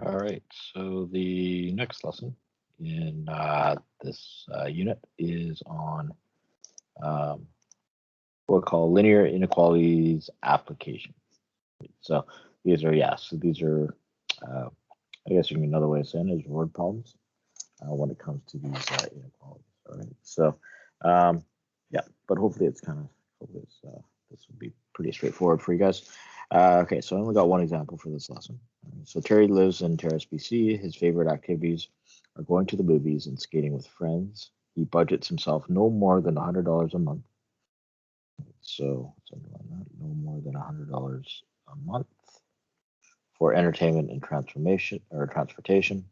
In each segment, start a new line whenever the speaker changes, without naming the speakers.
All right, so the next lesson in this unit is on um, what we call linear inequalities application. So these are, uh, I guess you can another way of saying it is word problems when it comes to these inequalities. All right, so um, yeah, but hopefully this will be pretty straightforward for you guys. Okay, so I only got one example for this lesson. So Terry lives in Terrace, BC. His favorite activities are going to the movies and skating with friends. He budgets himself no more than $100 a month. So something like that, no more than $100 a month for entertainment and transformation or transportation.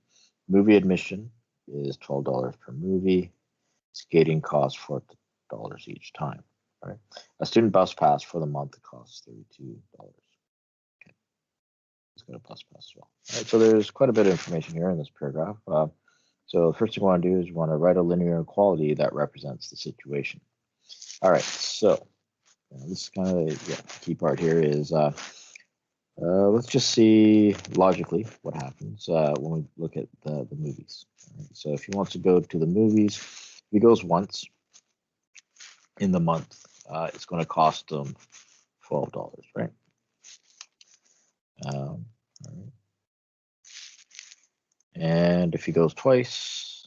Movie admission is $12 per movie. Skating costs $4 each time. Right. A student bus pass for the month costs $32. Okay. It's got a bus pass as well. All right, so there's quite a bit of information here in this paragraph. So the first thing you want to do is you want to write a linear inequality that represents the situation. All right, so this is kind of the key part here is let's just see logically what happens when we look at the movies. Right, so if he wants to go to the movies, he goes once in the month. It's going to cost him $12, right? All right. And if he goes twice,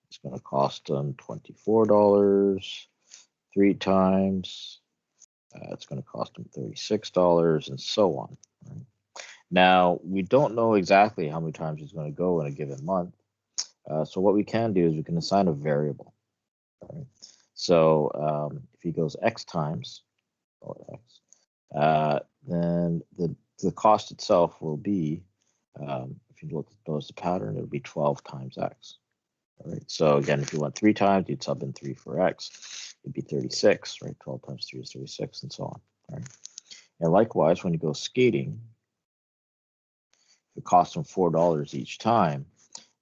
it's going to cost him $24. 3 times, it's going to cost him $36, and so on. Right? Now, we don't know exactly how many times he's going to go in a given month. So what we can do is we can assign a variable. Right? So if he goes X times, call it X, then the cost itself will be, if you notice the pattern, it would be 12 times X. All right. So again, if you went 3 times, you'd sub in 3 for X. It'd be 36, right? 12 times 3 is 36, and so on. Right. And likewise, when you go skating, it costs them $4 each time.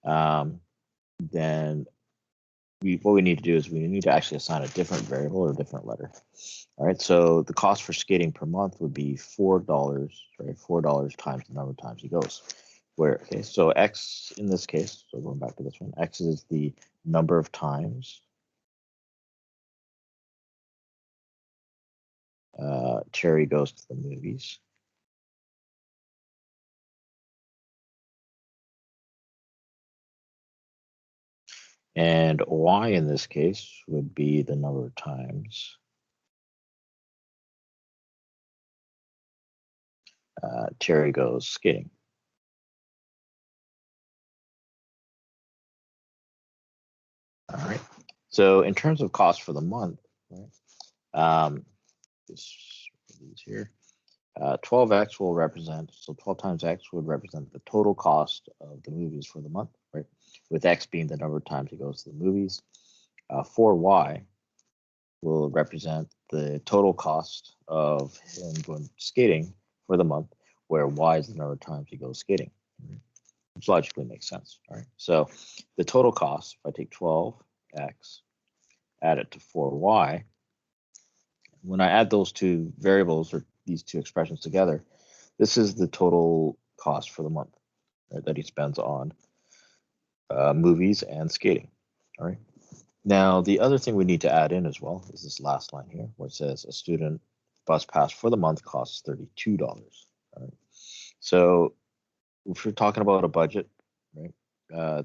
Then what we need to do is we need to actually assign a different variable or a different letter. All right, so the cost for skating per month would be $4, right? $4 times the number of times he goes. So X in this case, so going back to this one, X is the number of times Terry goes to the movies. And Y in this case would be the number of times Terry goes skating. All right. So in terms of cost for the month, right, this here, 12x will represent, so 12 times x would represent the total cost of the movies for the month, right? With x being the number of times he goes to the movies. 4y will represent the total cost of him going skating for the month, where y is the number of times he goes skating. Right? Which logically makes sense, right? So the total cost, if I take 12x, add it to 4y, when I add those two variables or these two expressions together, this is the total cost for the month, right, that he spends on movies and skating. All right. Now, the other thing we need to add in as well is this last line here, where it says a student bus pass for the month costs $32. All right. So if we're talking about a budget, right,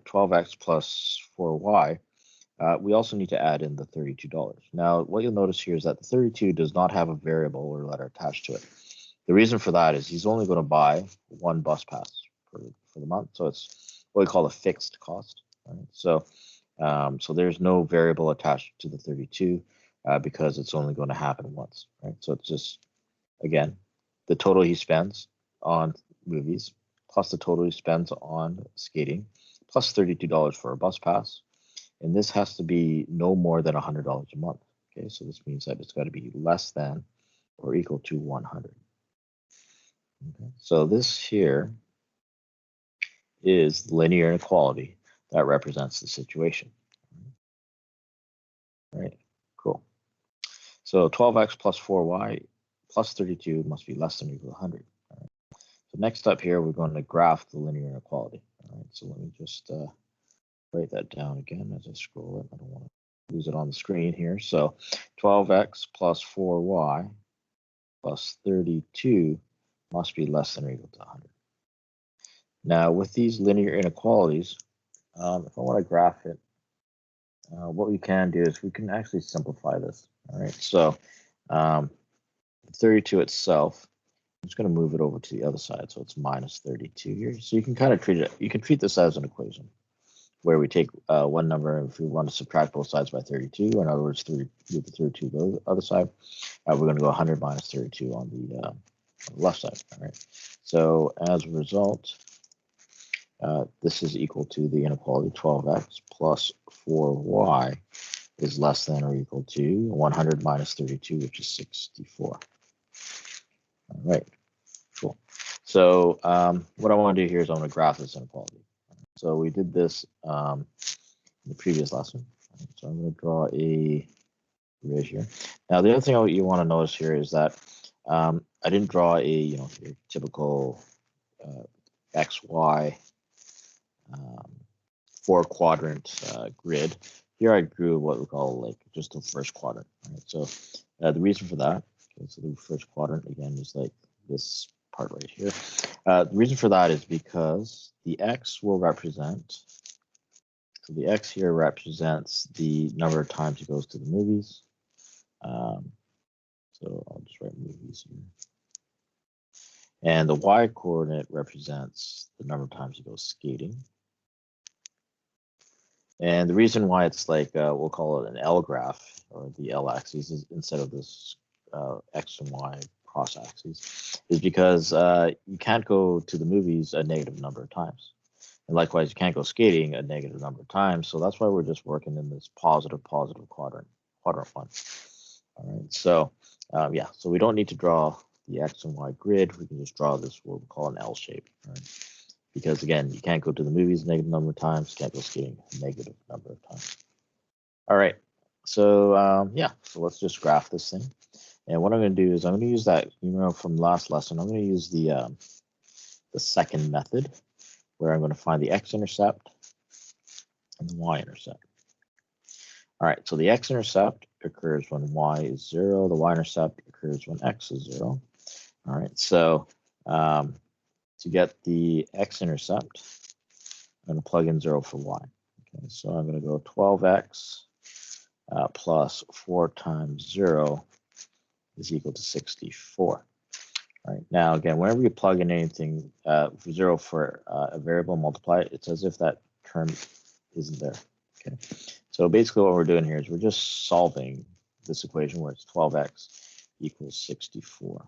12x plus 4y, we also need to add in the $32. Now, what you'll notice here is that the 32 does not have a variable or letter attached to it. The reason for that is he's only going to buy one bus pass for the month, so it's what we call a fixed cost. Right? So there's no variable attached to the 32 because it's only going to happen once. Right? So it's just, again, the total he spends on movies plus the total he spends on skating plus $32 for a bus pass. And this has to be no more than $100 a month. Okay, so this means that it's got to be less than or equal to 100. Okay, so this here is linear inequality that represents the situation. All right, cool. So 12x plus 4y plus 32 must be less than or equal to 100. Right? So next up here, we're going to graph the linear inequality. All right, so let me just write that down again as I scroll it. I don't want to lose it on the screen here. So 12x plus 4y plus 32 must be less than or equal to 100. Now, with these linear inequalities, if I want to graph it, what we can do is we can actually simplify this. All right, so 32 itself, I'm just going to move it over to the other side, so it's minus 32 here. So you can kind of treat it, you can treat this as an equation where we take one number, and if we want to subtract both sides by 32, in other words, move the 32 to the other side, we're going to go 100 minus 32 on the left side. All right, so as a result, this is equal to the inequality 12x plus 4y is less than or equal to 100 minus 32, which is 64. All right, cool. So what I want to do here is I want to graph this inequality. So we did this in the previous lesson. So I'm going to draw a grid here. Now the other thing you want to notice here is that I didn't draw a your typical XY 4-quadrant grid. Here I drew what we call like just the first quadrant. Right? So the reason for that, so the first quadrant again is like this part right here. The reason for that is because the X will represent, so the X here represents the number of times it goes to the movies. So I'll just write movies here. And the Y coordinate represents the number of times it goes skating. And the reason why it's like, we'll call it an L graph, or the L axis is instead of this X and Y cross axes, is because you can't go to the movies a negative number of times. And likewise, you can't go skating a negative number of times. So that's why we're just working in this positive quadrant one. All right, so yeah, so we don't need to draw the X and Y grid. We can just draw this, what we call an L shape. Right? Because again, you can't go to the movies a negative number of times, you can't go skating a negative number of times. All right, so yeah, so let's just graph this thing. And what I'm going to do is I'm going to use that, from last lesson, I'm going to use the second method where I'm going to find the X-intercept and the Y-intercept. All right, so the X-intercept occurs when Y is 0, the Y-intercept occurs when X is 0. All right, so to get the X-intercept, I'm going to plug in 0 for Y. Okay, so I'm going to go 12x plus 4 times 0 is equal to 64. All right, now again, whenever you plug in anything for 0 for a variable, multiply it, it's as if that term isn't there. Okay, so basically what we're doing here is we're just solving this equation where it's 12x equals 64.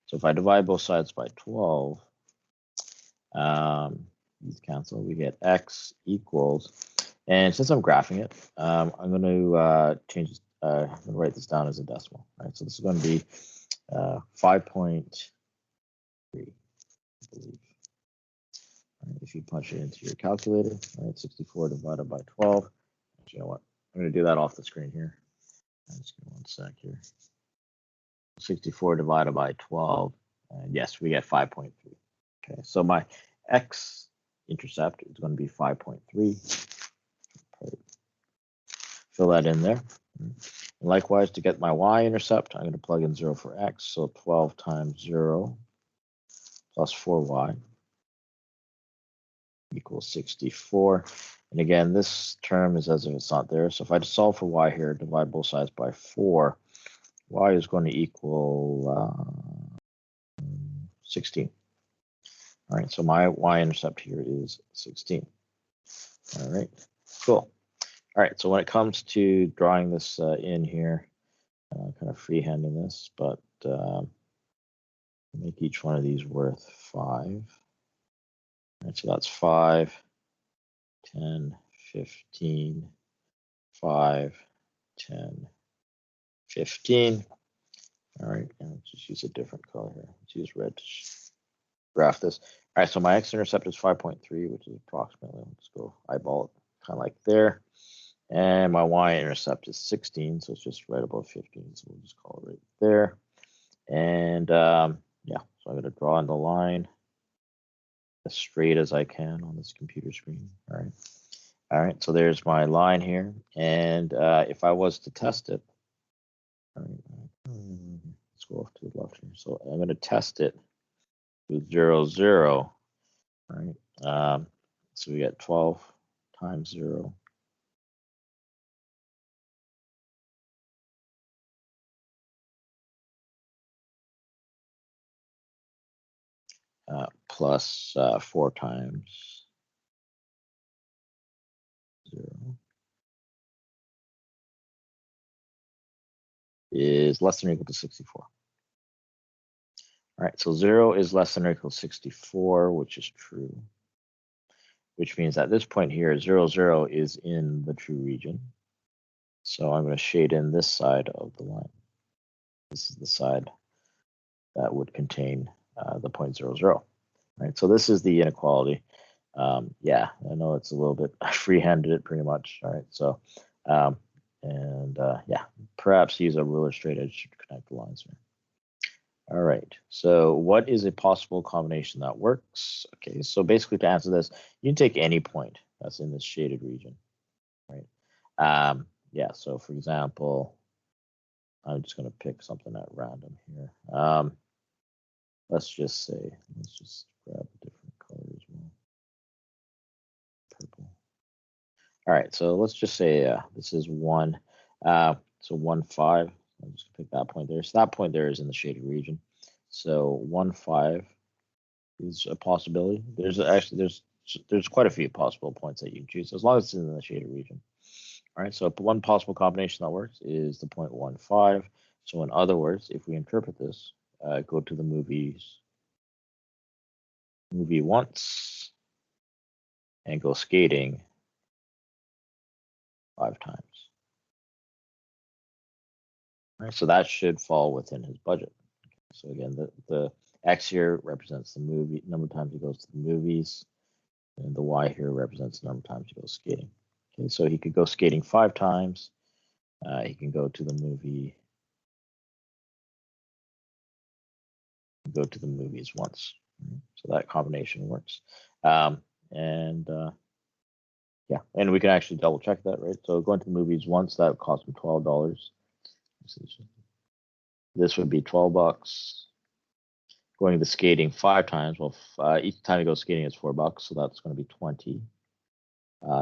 So if I divide both sides by 12, these cancel, we get x equals, and since I'm graphing it, I'm going to change this, I'm going to write this down as a decimal. Right, so this is going to be 5.3, I believe. Right, if you punch it into your calculator, right, 64 divided by 12. Actually, you know what? I'm going to do that off the screen here. Just give me one sec here. 64 divided by 12, and yes, we get 5.3. Okay, so my X-intercept is going to be 5.3. Fill that in there. And likewise, to get my Y-intercept, I'm going to plug in 0 for X, so 12 times 0 plus 4Y equals 64. And again, this term is as if it's not there. So if I just solve for Y here, divide both sides by 4, Y is going to equal 16. All right, so my Y-intercept here is 16. All right, cool. All right, so when it comes to drawing this in here, kind of freehanding this, but make each one of these worth 5. All right, so that's 5, 10, 15, 5, 10, 15. All right, and let's just use a different color here. Let's use red to graph this. All right, so my X-intercept is 5.3, which is approximately, let's go eyeball it, kind of like there. And my Y-intercept is 16, so it's just right above 15, so we'll just call it right there. And yeah, So I'm going to draw in the line as straight as I can on this computer screen. All right. All right. So there's my line here. And if I was to test it, all right, let's go off to the left here. So I'm going to test it with 0, 0. All right. So we got 12 times 0. Plus 4 times 0 is less than or equal to 64. All right, so 0 is less than or equal to 64, which is true, which means at this point here, 0, 0 is in the true region. So I'm going to shade in this side of the line. This is the side that would contain the point 0, 0. Right, so this is the inequality. Yeah, I know it's a little bit free-handed it pretty much. All right, so yeah, perhaps use a ruler straight edge to connect the lines here. All right, so what is a possible combination that works? Okay, so basically to answer this, you can take any point that's in this shaded region, right? Yeah, so for example, I'm just going to pick something at random here. Let's just say, let's just grab a different color as well. Purple. All right, so let's just say this is 1. So 1, 5. I'm just gonna pick that point there. So that point there is in the shaded region. So 1, 5 is a possibility. There's actually there's quite a few possible points that you can choose as long as it's in the shaded region. All right, so one possible combination that works is the point 1, 5. So in other words, if we interpret this, go to the movie once and go skating 5 times. All right, so that should fall within his budget. So again, the X here represents the movie number of times he goes to the movies, and the Y here represents the number of times he goes skating. Okay, so he could go skating 5 times. He can go to the movie. Go to the movies once. So that combination works. Yeah, and we can actually double check that, right? So going to the movies once, that would cost him $12. This would be $12. Going to the skating 5 times, well, each time he goes skating is $4, so that's going to be 20.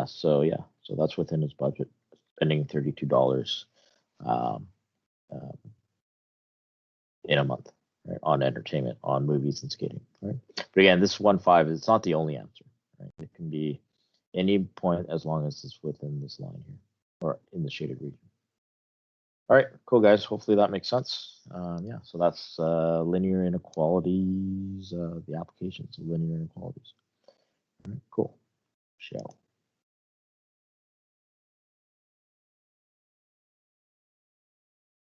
So yeah, so that's within his budget, spending $32 in a month, right, on entertainment, on movies and skating, right? But again, this 1, 5 it's not the only answer, right? It can be any point as long as it's within this line here or in the shaded region. All right, cool guys. Hopefully that makes sense. Yeah, so that's linear inequalities, the applications of linear inequalities. All right, cool. Shell.